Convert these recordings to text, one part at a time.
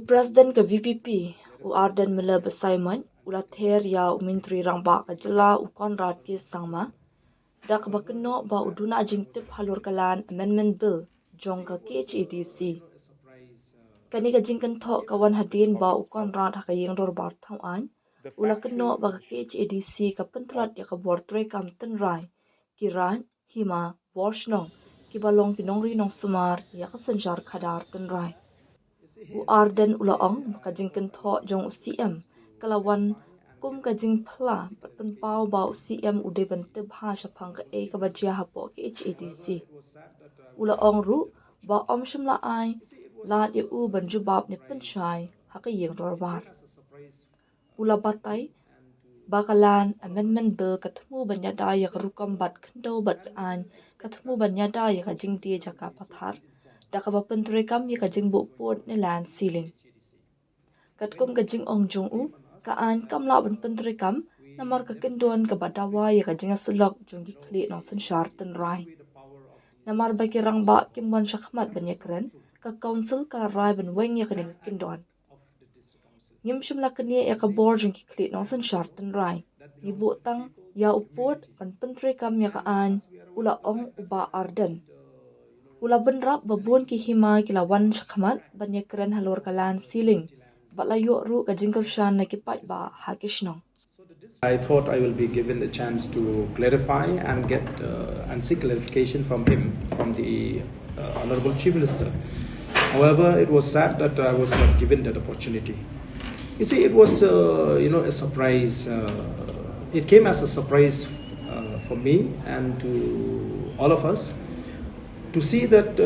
President ka VPP, Ardent mila besaiman, Ther ya Menteri Rangba ka jela Conrad ke sangma, dak bakeno ba duna jingtip halor kalan Amendment Bill, jong ka KHADC. Kani ka jingkan tho kawan hadin ba Conrad hakayeng dor bar thau an, keno ba ka KHADC ka pentrat ya ka bortre kam tenrai, kiran, hima, borshnong, kibalong pinongri nong sumar ya ka senjar khadar tenrai. Ardent ulaong makajingkan tho jong CM kalawan kum kajing phla patpan pau ba CM ude bante bha shapang ka e ka bajia hapo ke HADC ulaong ru ba shimla ai la ye u banju bab ne penchai haka yeng dorbar ula batai bakalan amendment bill kathmu banyada ya rukam bat khndo bat an kathmu banyada ya kajing tie jaka pathar dakaba pentre kam ya kajing bu pot ne land ceiling katkum kajing ong jong u ka an kamla ban pentre kam namar ka kendon ka badawa ya kajing aslok jong kli no san shar ten rai namar ba ki rangba kimbon shakhmat banyakren ka council ka rai ban weng ya kani kendon ngim shimla kani ya ka bor jong kli no san shar ten rai ni bu tang ya upot ban pentre kam ya ka an ula ong uba Ardent ula benrap babon ki hima kilawan shakhmat banyakren halor kalan ceiling balayo ru ka jingkal shan na kipat ba hakishnong. I thought I will be given a chance to clarify and get and seek clarification from him, from the Honorable Chief Minister. However, it was sad that I was not given that opportunity. You see, it was a surprise. It came as a surprise for me and to all of us to see that,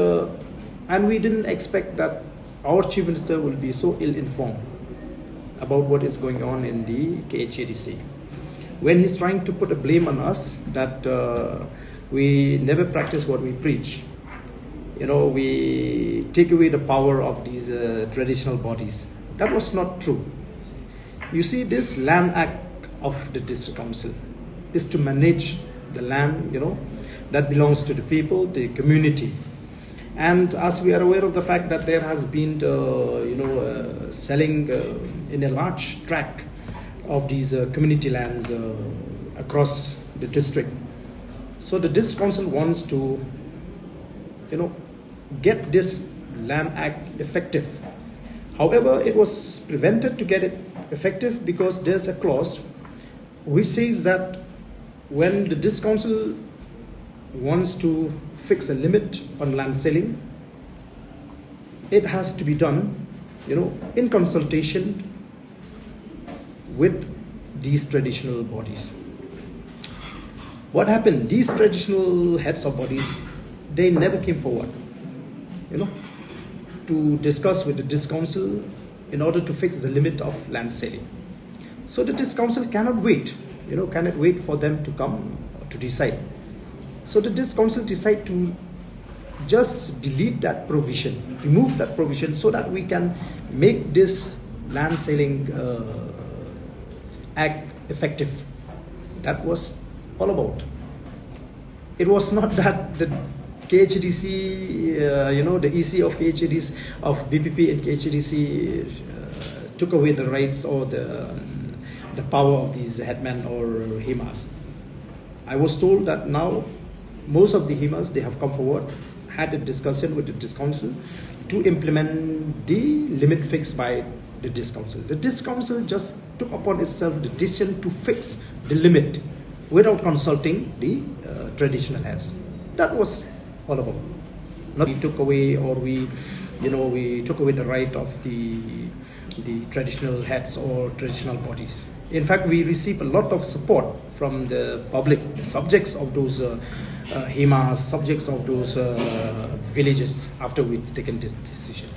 and we didn't expect that our Chief Minister will be so ill-informed about what is going on in the KHADC. When he's trying to put a blame on us that we never practice what we preach. We take away the power of these traditional bodies. That was not true. You see, this land act of the district council is to manage the land, that belongs to the people, the community. And as we are aware of the fact that there has been, selling in a large tract of these community lands across the district. So the district council wants to, get this land act effective. However, it was prevented to get it effective because there's a clause which says that when the district council wants to fix a limit on land selling, it has to be done, in consultation with these traditional bodies. What happened? These traditional heads of bodies, they never came forward, to discuss with the district council in order to fix the limit of land selling. So the district council cannot wait, cannot wait for them to come to decide. So the district council decide to just delete that provision, remove that provision, so that we can make this land selling act effective. That was all about. It was not that the KHADC, the EC of KHADC, of BPP and KHADC took away the rights or the power of these headmen or himas. I was told that now most of the himas, they have come forward, had a discussion with the district council to implement the limit fixed by the district council. The district council just took upon itself the decision to fix the limit without consulting the traditional heads. That was all about. Not we took away or we took away the right of the traditional heads or traditional bodies. In fact, we received a lot of support from the public, the subjects of those himas, subjects of those villages after we'd taken this decision.